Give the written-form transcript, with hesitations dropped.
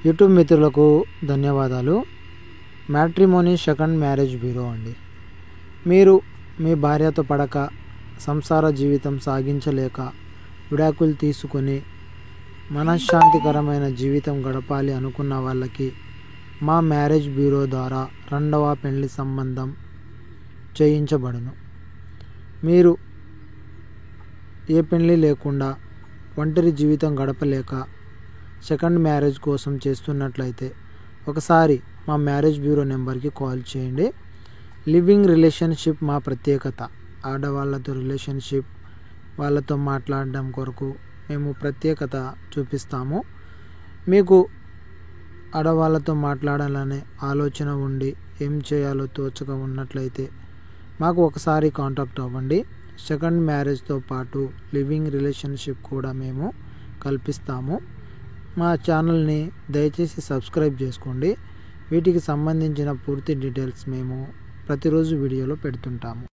YouTube మిత్రులకు ధన్యవాదాలు. Matrimony second marriage bureau అండి. మీరు మీ భార్యతో పడక సంసార జీవితం సాగించలేక విడాకులు తీసుకొని మనశ్శాంతికరమైన జీవితం గడపాలి అనుకున్న వాళ్ళకి మా మ్యారేజ్ బ్యూరో ద్వారా రెండవ పెళ్లి సంబంధం చేయించబడును. మీరు ఏ పెళ్లి లేకుండా ఒంటరి జీవితం గడపలేక సెకండ్ మ్యారేజ్ కోసం చేస్తున్నట్లయితే ఒకసారి మా మ్యారేజ్ బ్యూరో నెంబర్కి కాల్ చేయండి. లివింగ్ రిలేషన్షిప్ మా ప్రత్యేకత. ఆడవాళ్ళతో రిలేషన్షిప్ వాళ్ళతో మాట్లాడడం కొరకు మేము ప్రత్యేకత చూపిస్తాము. మీకు ఆడవాళ్ళతో మాట్లాడాలనే ఆలోచన ఉండి ఏం చేయాలో తోచక ఉన్నట్లయితే మాకు ఒకసారి కాంటాక్ట్ అవ్వండి. సెకండ్ మ్యారేజ్తో పాటు లివింగ్ రిలేషన్షిప్ కూడా మేము కల్పిస్తాము. మా ఛానల్ని దయచేసి సబ్స్క్రైబ్ చేసుకోండి. వీటికి సంబంధించిన పూర్తి డీటెయిల్స్ మేము ప్రతిరోజు వీడియోలో పెడుతుంటాము.